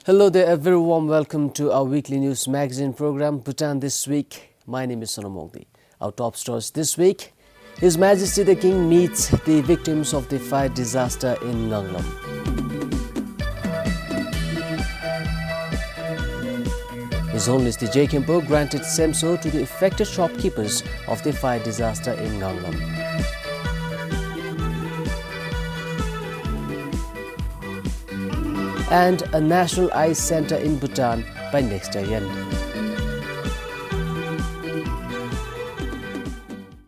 Hello there, a very warm welcome to our weekly news magazine program, Bhutan This Week. My name is Sonamogdi. Our top stories this week: His Majesty the King meets the victims of the fire disaster in Nganglam. His Holiness the Jamka granted SEMSO to the affected shopkeepers of the fire disaster in Nganglam. And a national ice center in Bhutan by next year end.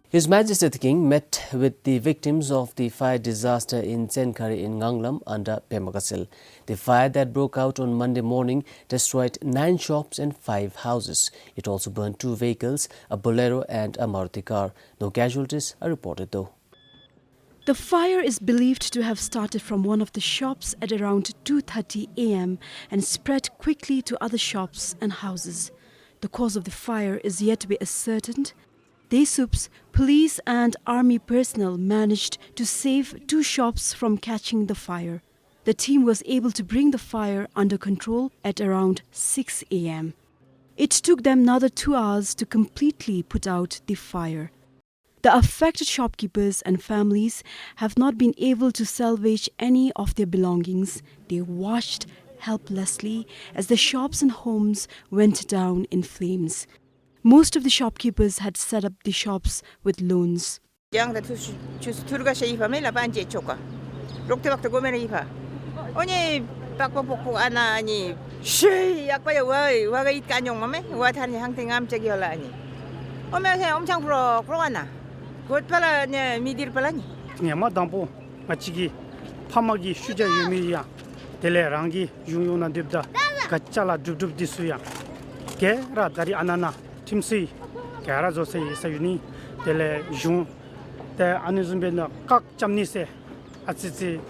His Majesty the King met with the victims of the fire disaster in Tsenkari in Nganglam under Pemakasil. The fire that broke out on Monday morning destroyed 9 shops and 5 houses. It also burned 2 vehicles, a Bolero and a Maruti car. No casualties are reported though. The fire is believed to have started from one of the shops at around 2:30 a.m. and spread quickly to other shops and houses. The cause of the fire is yet to be ascertained. DSUPS, police and army personnel managed to save 2 shops from catching the fire. The team was able to bring the fire under control at around 6 a.m. It took them another 2 hours to completely put out the fire. The affected shopkeepers and families have not been able to salvage any of their belongings. They watched helplessly as the shops and homes went down in flames. Most of the shopkeepers had set up the shops with loans. 곧 팔아냐 미디를 팔아니 냐마 담보 마치기 파마기 슈자 유미야 텔레랑기 융용난 뎁다 가짜라 줍줍 디수야 게라 다리 아나나 팀시 게라 조세 이사유니 텔레 중테 아니즘베나 각 잠니세 아치치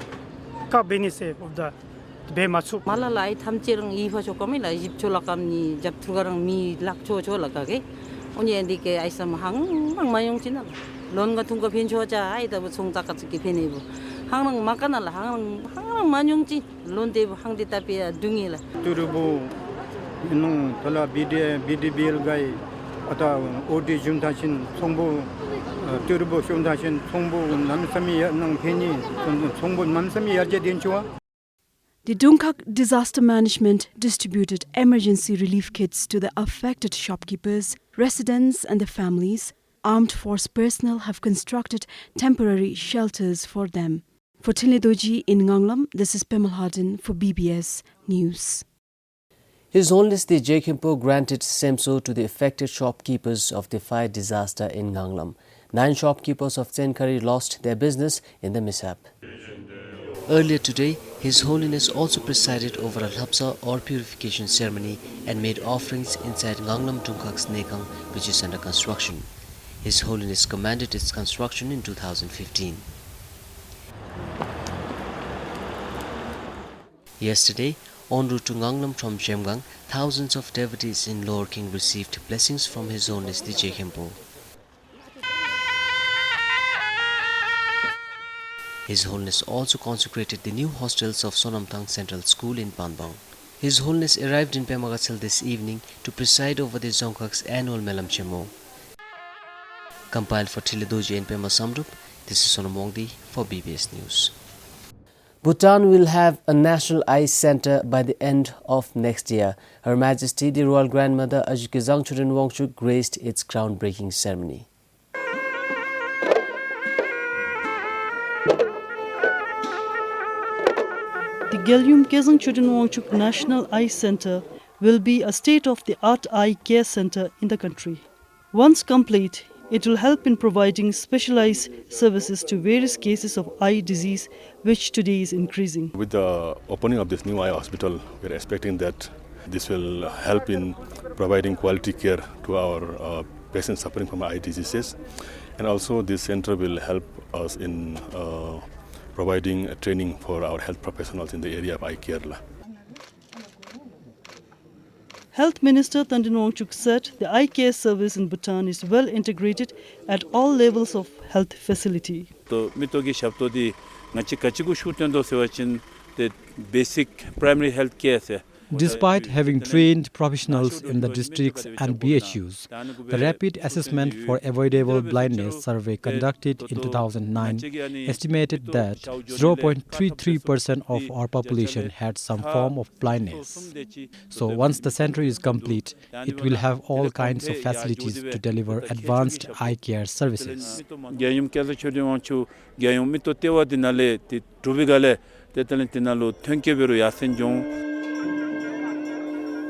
각 베니세 오다 베마츠 말라라이 탐치랑 이파 조금이나 집초라감니 잡투가랑 미 락초 졸라가게 오니 엔디게 아이삼 항상 마용지나 론 같은 거 벤초자 아이다 뭐 송작 같은 게 베네고 항상 막가나라 항상 마용지 론데 항디 따비야 둥이라 turubu nung tola BDBL gai ata OD juntashin 송보 turubu juntashin 송보 남삼이 nang pheni 송보 남삼이 yarje denchwa. The Dunkak Disaster Management distributed emergency relief kits to the affected shopkeepers, residents and their families. Armed force personnel have constructed temporary shelters for them. For Tiledoji in Nganglam, this is Pemal Hardin for BBS News. His Holiness the Jamka granted SEMSO to the affected shopkeepers of the fire disaster in Nganglam. 9 shopkeepers of Tsenkari lost their business in the mishap. Earlier today, His Holiness also presided over a Lhapsa or purification ceremony and made offerings inside Nganglam Dunkak's Nekang, which is under construction. His Holiness commanded its construction in 2015. Yesterday, en route to Nganglam from Jamka, thousands of devotees in Lower King received blessings from His Holiness the Jamka. His Holiness also consecrated the new hostels of Sonamthang Central School in Panbang. His Holiness arrived in Pemakasil this evening to preside over the Dzongkhag's annual Melam Chemo. Compiled for Tiledoji and Pema Samrup, this is Sonamogdi for BBS News. Bhutan will have a national ice center by the end of next year. Her Majesty the Royal Grandmother Ajike Zangchurin Wangchuk graced its groundbreaking ceremony. The Gelyum Gezang Chudinwangchuk National Eye Center will be a state-of-the-art eye care center in the country. Once complete, it will help in providing specialized services to various cases of eye disease, which today is increasing. With the opening of this new eye hospital, we are expecting that this will help in providing quality care to our patients suffering from eye diseases. And also this center will help us in providing training for our health professionals in the area of eye care. Health Minister Tandin Wangchuk said the eye care service in Bhutan is well integrated at all levels of health facility. The basic primary health care Despite having trained professionals in the districts and BHUs, the Rapid Assessment for Avoidable Blindness survey conducted in 2009 estimated that 0.33% of our population had some form of blindness. So once the center is complete, it will have all kinds of facilities to deliver advanced eye care services.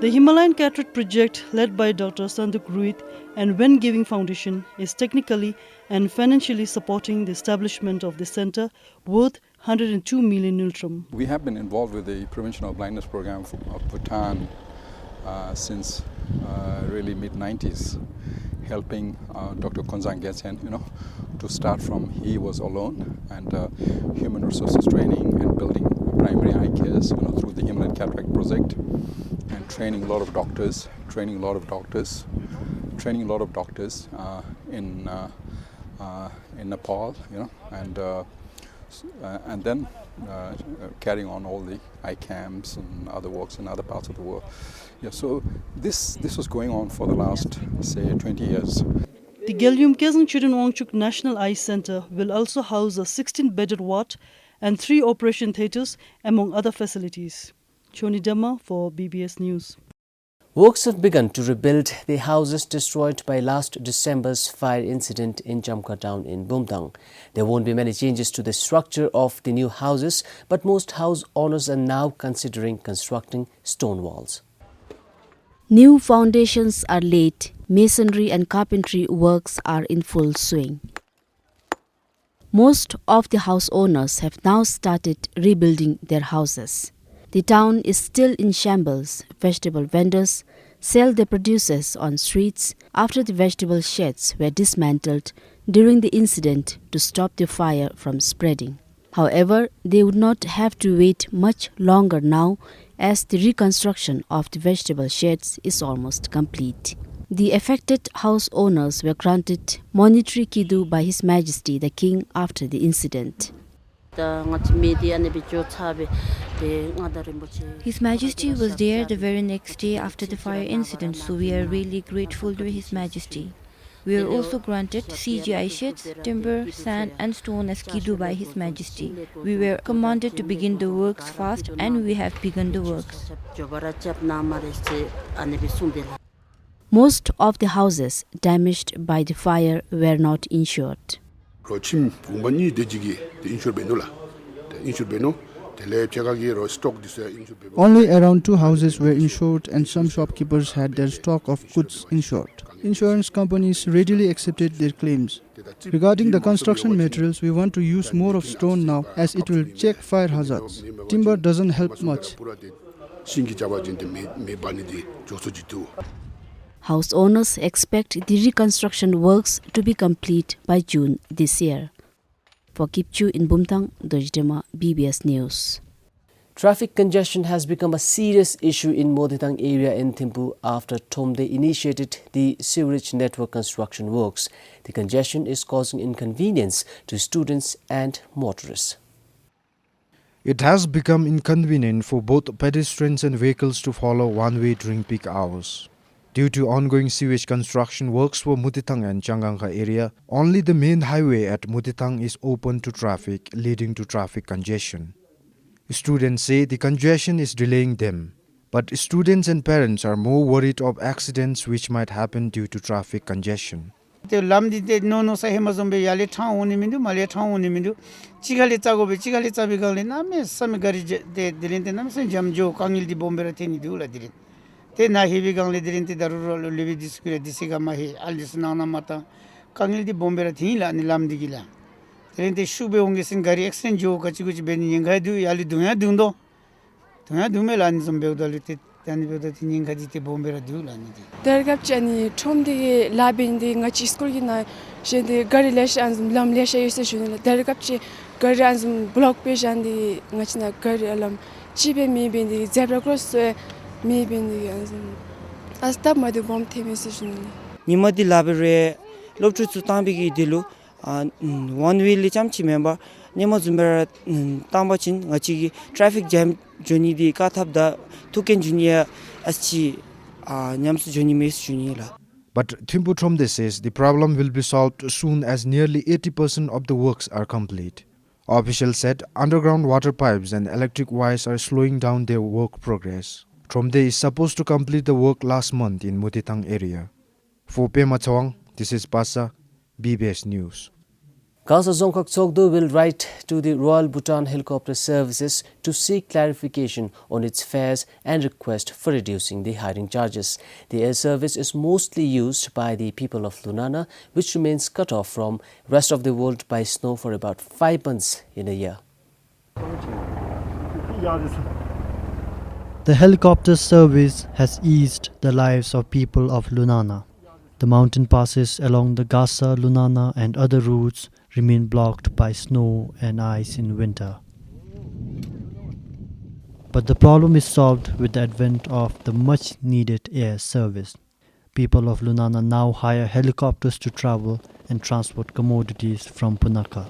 The Himalayan Cataract Project, led by Dr. Sanduk Ruit and When Giving Foundation, is technically and financially supporting the establishment of the center worth 102 million Niltrum. We have been involved with the prevention of blindness program of Bhutan since really mid-90s, helping Dr. Konzang Getsen, to start from he was alone and human resources training and building primary eye cares, through the Himalayan Cataract Project, and training a lot of doctors in Nepal, and then carrying on all the eye camps and other works in other parts of the world. So this was going on for the last, say, 20 years. The Gelyum Kesang Chudun Wangchuk National Eye Center will also house a 16-bedded ward and 3 operation theatres, among other facilities. Choni Dhamma for BBS News. Works have begun to rebuild the houses destroyed by last December's fire incident in Jamka town in Bhutan. There won't be many changes to the structure of the new houses, but most house owners are now considering constructing stone walls. New foundations are laid, masonry and carpentry works are in full swing. Most of the house owners have now started rebuilding their houses. The town is still in shambles. Vegetable vendors sell their produce on streets after the vegetable sheds were dismantled during the incident to stop the fire from spreading. However, they would not have to wait much longer now as the reconstruction of the vegetable sheds is almost complete. The affected house owners were granted monetary kidu by His Majesty the King after the incident. His Majesty was there the very next day after the fire incident, so we are really grateful to His Majesty. We are also granted CGI sheds, timber, sand and stone as kidu by His Majesty. We were commanded to begin the works fast and we have begun the works. Most of the houses damaged by the fire were not insured. Only around 2 houses were insured and some shopkeepers had their stock of goods insured. Insurance companies readily accepted their claims. Regarding the construction materials, we want to use more of stone now as it will check fire hazards. Timber doesn't help much. House owners expect the reconstruction works to be complete by June this year. For Kipchu in Bumtang, Dojdema, BBS News. Traffic congestion has become a serious issue in Moditang area in Thimphu after Thomde initiated the sewage network construction works. The congestion is causing inconvenience to students and motorists. It has become inconvenient for both pedestrians and vehicles to follow one-way during peak hours. Due to ongoing sewage construction works for Mutitang and Changangka area, only the main highway at Mutitang is open to traffic, leading to traffic congestion. Students say the congestion is delaying them, but students and parents are more worried of accidents which might happen due to traffic congestion. Te na heavy gang le dirin te daruro levi diskure disiga mahi alis nana mata kangil di bombera thi la ni lam digila dirin te shube honge sin gari accident jo kachi kuchi beni yenga du yali dunya dundo dunya dume la ni zombe udali te tani bedo ti yenga di te bombera du la ni di dergap chani chomdi labin di ngachi school gi na jende gari lesh anzum lam lesh yese shunila dergap chi gari anzum block page andi ngachina gari alam chibe mi bendi zebra cross Asta madu bomb themisishun. Nimadi labere lobchu tambi dilu one wheel chamchi member Nemo Zumbera Tambachin, Traffic jam Johnny di Katabda token junior aschi nyamsu joni mes junila. But Thimpu Tromde says the problem will be solved soon as nearly 80% of the works are complete. Officials said underground water pipes and electric wires are slowing down their work progress. Tromde is supposed to complete the work last month in Mutitang area. For Pema Chawang, this is Pasa, BBS News. Kasa Zongkak Tsogdo will write to the Royal Bhutan Helicopter Services to seek clarification on its fares and request for reducing the hiring charges. The air service is mostly used by the people of Lunana, which remains cut off from rest of the world by snow for about 5 months in a year. The helicopter service has eased the lives of people of Lunana. The mountain passes along the Gasa, Lunana and other routes remain blocked by snow and ice in winter. But the problem is solved with the advent of the much-needed air service. People of Lunana now hire helicopters to travel and transport commodities from Punakha.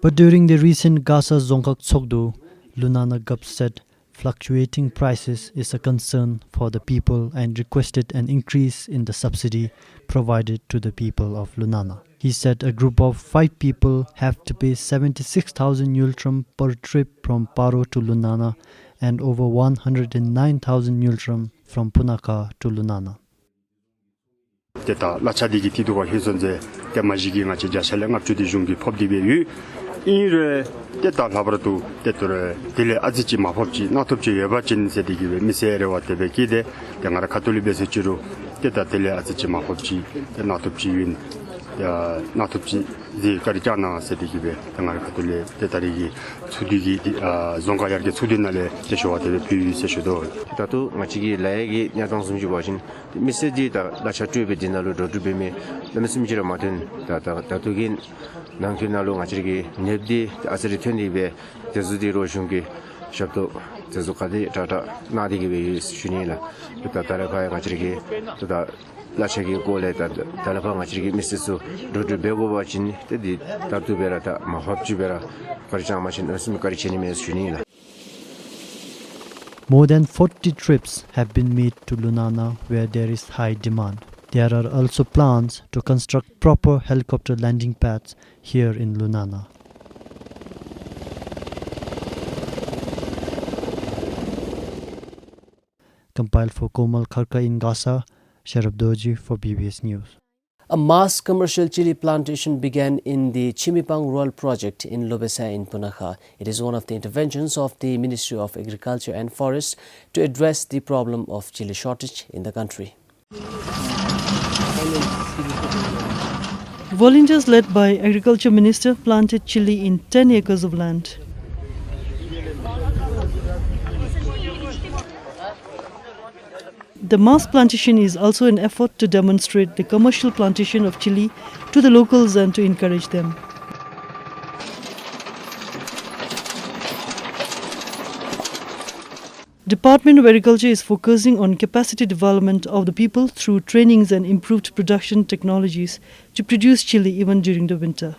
But during the recent Gasa Zongkak Tsogdo, Lunana Gup said fluctuating prices is a concern for the people and requested an increase in the subsidy provided to the people of Lunana. He said a group of 5 people have to pay 76,000 Yultram per trip from Paro to Lunana and over 109,000 Yultram from Punakha to Lunana. 이르 됐다 라브라도 됐더래 딜레 아지지 마법지 나톱지 예바진 세디기베 미세레와 테베기데 양아라 카톨리베스 주로 됐다 딜레 아지지 마법지 나톱지 윈 나톱지 디 가리자나 세디기베 양아라 카톨리 데다리기 수디기 zon가야게 수디날레 제쇼와 테베 비세쇼도 다도 마치기 라에기 야동숨지 보신 미세디다 라차트베 디나로 도드베메 남심지라 마든 다도긴 낭키나로 마치기 녜디 아스리 튼디베 제주디로 슝기 샵도 제주까지 자다 나디기베 슈니라 그다다라가야 마치기 그다 라체기 고레다 달라파 마치기 미스수 도드베고바친 테디 다투베라다 마합주베라 거리자마친 어스미 거리치니메 슈니라. More than 40 trips have been made to Lunana where there is high demand. There are also plans to construct proper helicopter landing pads here in Lunana. Compiled for Komal Kharka in Gasa, Sharab Doji for BBS News. A mass commercial chili plantation began in the Chimipang Rural Project in Lobesa in Punakha. It is one of the interventions of the Ministry of Agriculture and Forests to address the problem of chili shortage in the country. Volunteers led by Agriculture Minister planted chili in 10 acres of land. The mass plantation is also an effort to demonstrate the commercial plantation of chili to the locals and to encourage them. Department of Agriculture is focusing on capacity development of the people through trainings and improved production technologies to produce chili even during the winter.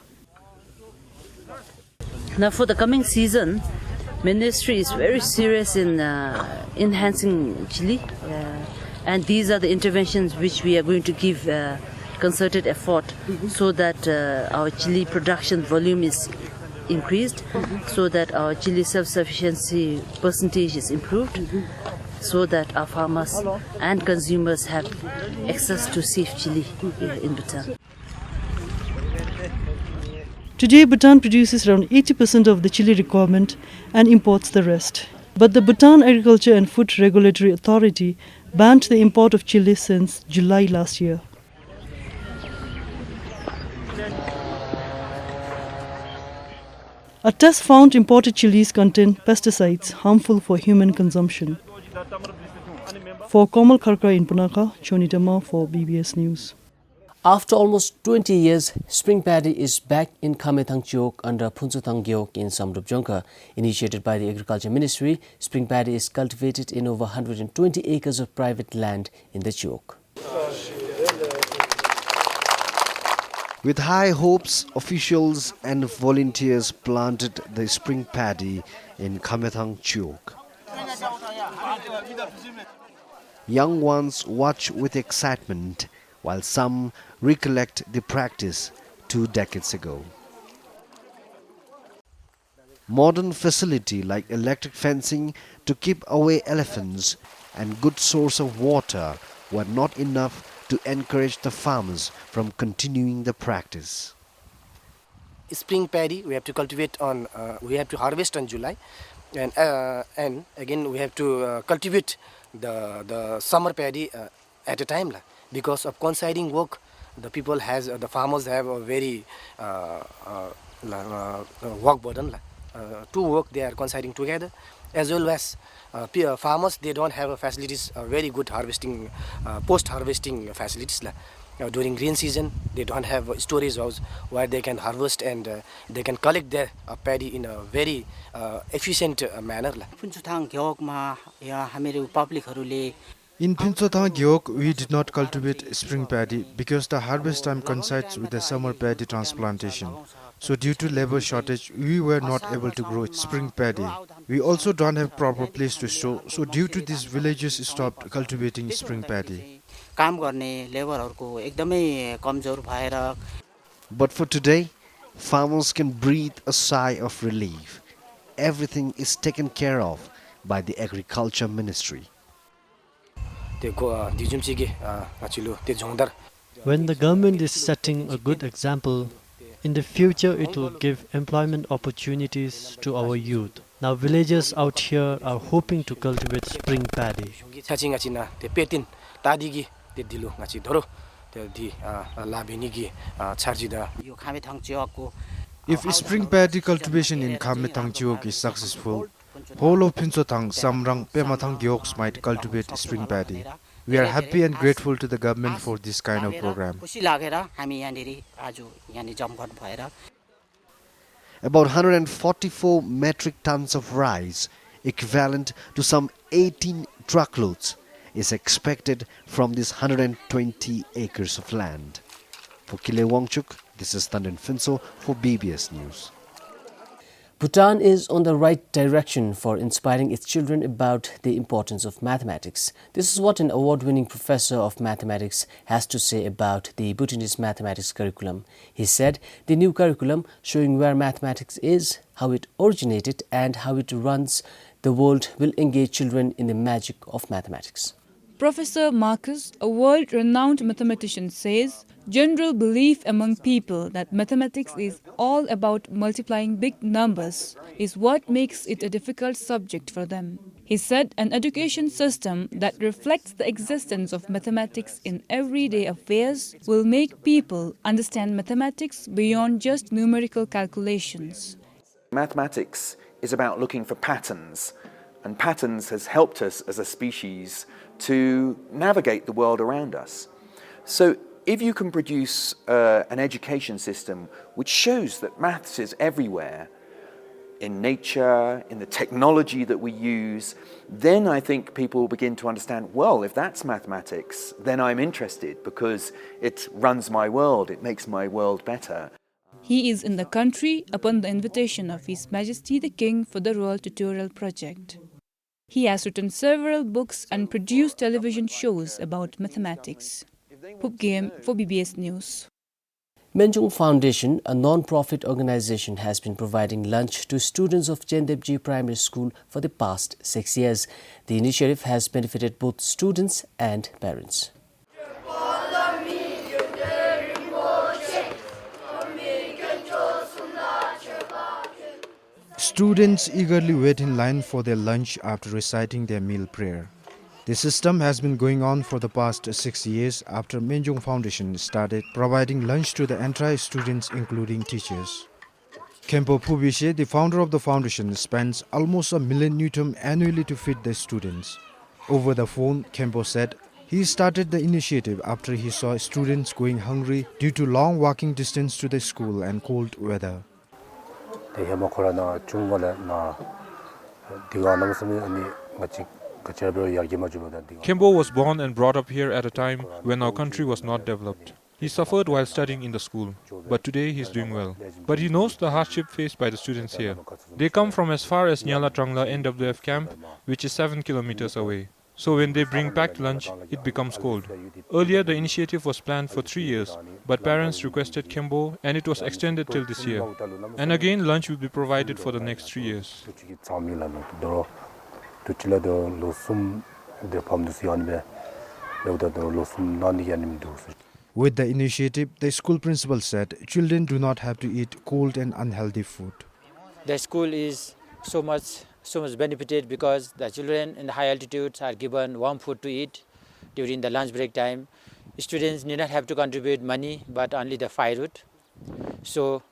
Now for the coming season, Ministry is very serious in enhancing chili, and these are the interventions which we are going to give concerted effort so that our chili production volume is increased, so that our chili self-sufficiency percentage is improved, so that our farmers and consumers have access to safe chili in Bhutan. Today, Bhutan produces around 80% of the chili requirement and imports the rest. But the Bhutan Agriculture and Food Regulatory Authority banned the import of chili since July last year. A test found imported chilies contain pesticides harmful for human consumption. For Komal Kharka in Punakha, Chonitama for BBS News. After almost 20 years, spring paddy is back in Kamethang Chok under Phuntsutang Gyok in Samrup Jamka. Initiated by the Agriculture Ministry, spring paddy is cultivated in over 120 acres of private land in the Chok. With high hopes, officials and volunteers planted the spring paddy in Kamethang Chiok. Young ones watch with excitement, while some recollect the practice 2 decades ago. Modern facility like electric fencing to keep away elephants and good source of water were not enough to encourage the farmers from continuing the practice. Spring paddy we have to cultivate on, we have to harvest on July, and again we have to cultivate the summer paddy at a time, because of coinciding work. The farmers have a very work burden. To work they are coinciding together, as well as farmers they don't have facilities, very good harvesting, post-harvesting facilities. During green season they don't have storage house where they can harvest and they can collect their paddy in a very efficient manner. In Pinchotang Gyok, we did not cultivate spring paddy because the harvest time coincides with the summer paddy transplantation. So due to labor shortage, we were not able to grow spring paddy. We also don't have proper place to store, so due to this, villages stopped cultivating spring paddy. But for today, farmers can breathe a sigh of relief. Everything is taken care of by the Agriculture Ministry. When the government is setting a good example, in the future it will give employment opportunities to our youth. Now villagers out here are hoping to cultivate spring paddy. If spring paddy cultivation in Kamethang Gyok is successful, whole of Pinchotang, Samrang, Pemathang Gyoks might cultivate spring paddy. We are happy and grateful to the government for this kind of program. About 144 metric tons of rice, equivalent to some 18 truckloads, is expected from this 120 acres of land. For Kile Wangchuk, this is Tanden Finso for BBS News. Bhutan is on the right direction for inspiring its children about the importance of mathematics. This is what an award-winning professor of mathematics has to say about the Bhutanese mathematics curriculum. He said the new curriculum, showing where mathematics is, how it originated and how it runs the world, will engage children in the magic of mathematics. Professor Marcus, a world-renowned mathematician, says general belief among people that mathematics is all about multiplying big numbers is what makes it a difficult subject for them. He said an education system that reflects the existence of mathematics in everyday affairs will make people understand mathematics beyond just numerical calculations. Mathematics is about looking for patterns, and patterns has helped us as a species to navigate the world around us. So if you can produce an education system which shows that maths is everywhere, in nature, in the technology that we use, then I think people begin to understand, well, if that's mathematics, then I'm interested because it runs my world, it makes my world better. He is in the country upon the invitation of His Majesty the King for the Royal Tutorial Project. He has written several books and produced television shows about mathematics. Pup Game for BBS News. Menjung Foundation, a non-profit organization, has been providing lunch to students of Chendepji Primary School for the past 6 years. The initiative has benefited both students and parents. Students eagerly wait in line for their lunch after reciting their meal prayer. The system has been going on for the past 6 years after Menjung Foundation started providing lunch to the entire students, including teachers. Kempo Pubishe, the founder of the foundation, spends almost $1 million annually to feed the students. Over the phone, Kempo said he started the initiative after he saw students going hungry due to long walking distance to the school and cold weather. Kimbo was born and brought up here at a time when our country was not developed. He suffered while studying in the school, but today he is doing well. But he knows the hardship faced by the students here. They come from as far as Nyala Trangla NWF camp, which is 7 kilometers away. So when they bring packed lunch, it becomes cold. Earlier the initiative was planned for 3 years, but parents requested Kembo and it was extended till this year. And again lunch will be provided for the next 3 years. With the initiative, the school principal said children do not have to eat cold and unhealthy food. The school is so much benefited because the children in the high altitudes are given warm food to eat during the lunch break time. Students need not have to contribute money but only the firewood. So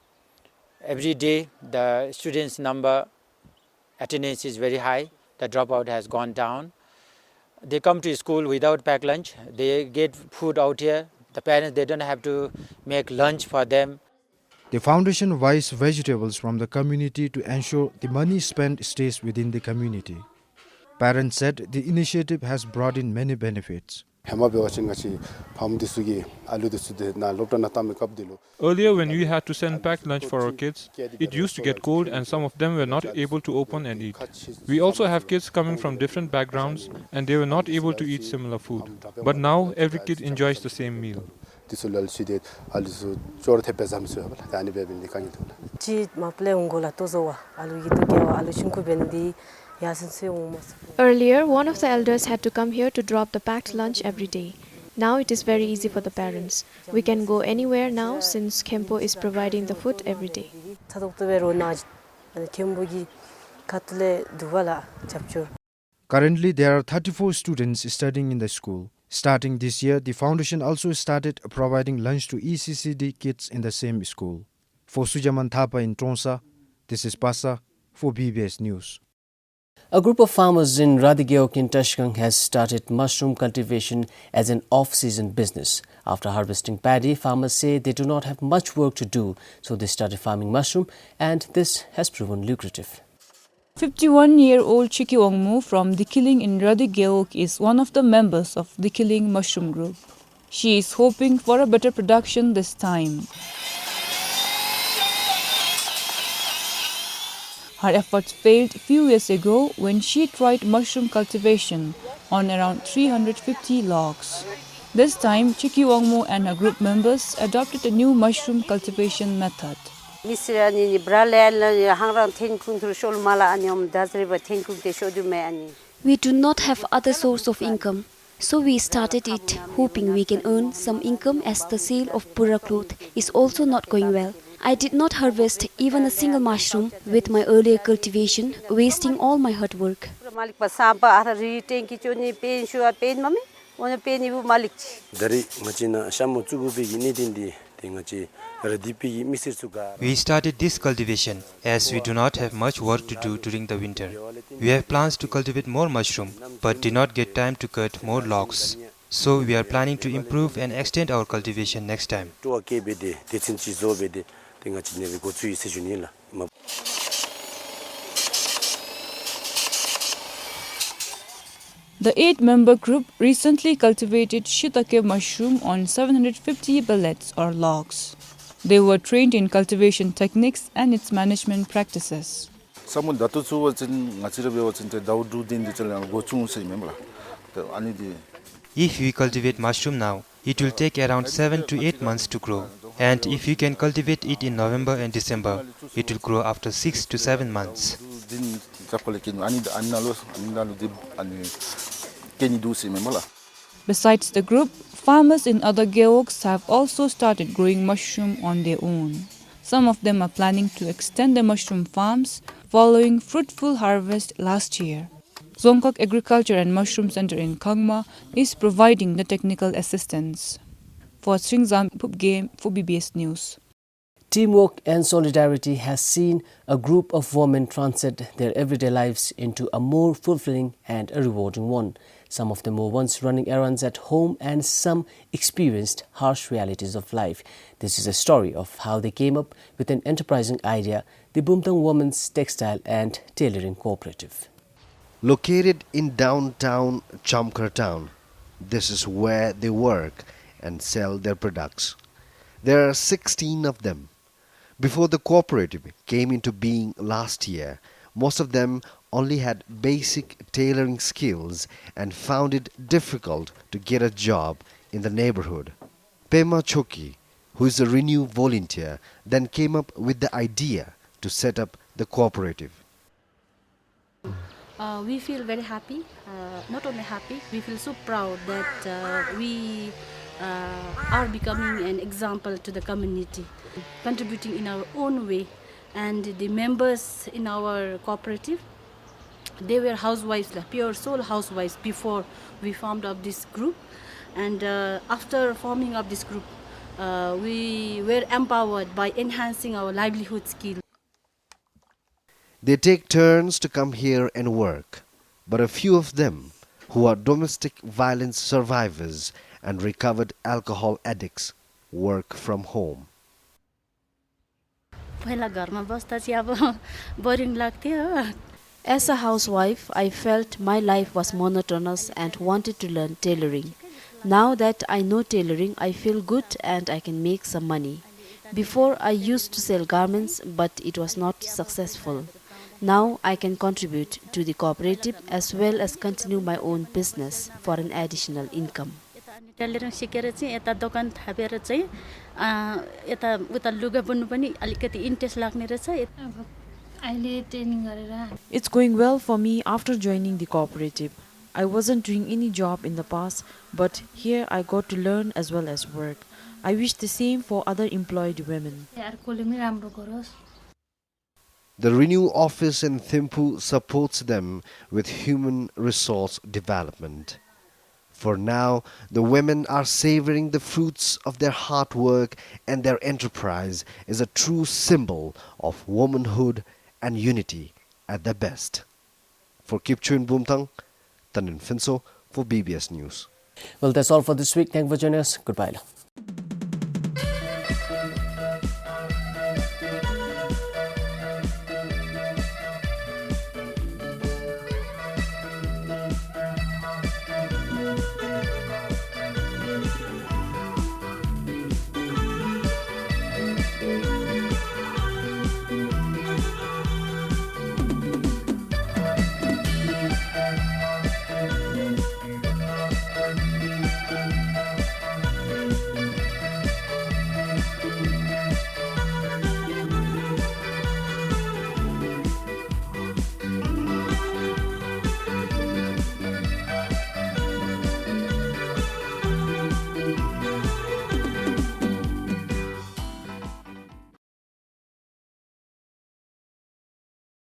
every day the students' number attendance is very high. The dropout has gone down. They come to school without packed lunch. They get food out here. The parents, they don't have to make lunch for them. The foundation buys vegetables from the community to ensure the money spent stays within the community. Parents said the initiative has brought in many benefits. Earlier when we had to send packed lunch for our kids, it used to get cold and some of them were not able to open and eat. We also have kids coming from different backgrounds and they were not able to eat similar food. But now every kid enjoys the same meal. Earlier, one of the elders had to come here to drop the packed lunch every day. Now it is very easy for the parents. We can go anywhere now since Kempo is providing the food every day. Currently, there are 34 students studying in the school. Starting this year, the foundation also started providing lunch to ECCD kids in the same school. For Sujaman Thapa in Tronsa, this is Pasa for BBS News. A group of farmers in Radigeok in Tashkent has started mushroom cultivation as an off-season business. After harvesting paddy, farmers say they do not have much work to do, so they started farming mushroom, and this has proven lucrative. 51-year-old Chiki Wangmu from Dikiling in Radigeok is one of the members of Dikiling Mushroom Group. She is hoping for a better production this time. Her efforts failed a few years ago when she tried mushroom cultivation on around 350 logs. This time, Chiki Wangmu and her group members adopted a new mushroom cultivation method. We do not have other source of income, so we started it, hoping we can earn some income as the sale of pura cloth is also not going well. I did not harvest even a single mushroom with my earlier cultivation, wasting all my hard work. We started this cultivation as we do not have much work to do during the winter. We have plans to cultivate more mushroom but did not get time to cut more logs. So we are planning to improve and extend our cultivation next time. The 8-member group recently cultivated shiitake mushroom on 750 billets or logs. They were trained in cultivation techniques and its management practices. If we cultivate mushroom now, it will take around 7 to 8 months to grow. And if you can cultivate it in November and December, it will grow after 6 to 7 months. Besides the group, farmers in other geoks have also started growing mushroom on their own. Some of them are planning to extend their mushroom farms following fruitful harvest last year. Zongkak Agriculture and Mushroom Center in Kangma is providing the technical assistance. For Sringzam Pupgame for BBS News. Teamwork and solidarity has seen a group of women transcend their everyday lives into a more fulfilling and a rewarding one. Some of them were once running errands at home and some experienced harsh realities of life. This is a story of how they came up with an enterprising idea, the Bhutan Women's Textile and Tailoring Cooperative. Located in downtown Jamka town, this is where they work and sell their products. There are 16 of them. Before the cooperative came into being last year, most of them only had basic tailoring skills and found it difficult to get a job in the neighborhood. Pema Choki, who is a Renew volunteer, then came up with the idea to set up the cooperative. We feel very happy, not only happy, we feel so proud that we are becoming an example to the community, contributing in our own way. And the members in our cooperative, they were housewives, pure soul housewives before we formed up this group. And after forming up this group, we were empowered by enhancing our livelihood skills. They take turns to come here and work, but a few of them, who are domestic violence survivors and recovered alcohol addicts, work from home. As a housewife, I felt my life was monotonous and wanted to learn tailoring. Now that I know tailoring, I feel good and I can make some money. Before, I used to sell garments, but it was not successful. Now I can contribute to the cooperative as well as continue my own business for an additional income. Tailoring सिकेर चाहिँ यता दोकान थापेर चाहिँ यता उता लुगा बुन्नु पनि अलिकति इन्ट्रेस्ट लाग्ने रहेछ अहिले ट्रेनिङ गरेर It's going well for me after joining the cooperative. I wasn't doing any job in the past, but here I got to learn as well as work. I wish the same for other employed women. The Renew office in Thimphu supports them with human resource development. For now, the women are savoring the fruits of their hard work, and their enterprise is a true symbol of womanhood and unity at their best. For Kipchun Bumtang, Tanin Finso for BBS News. Well, that's all for this week. Thank you for joining us. Goodbye.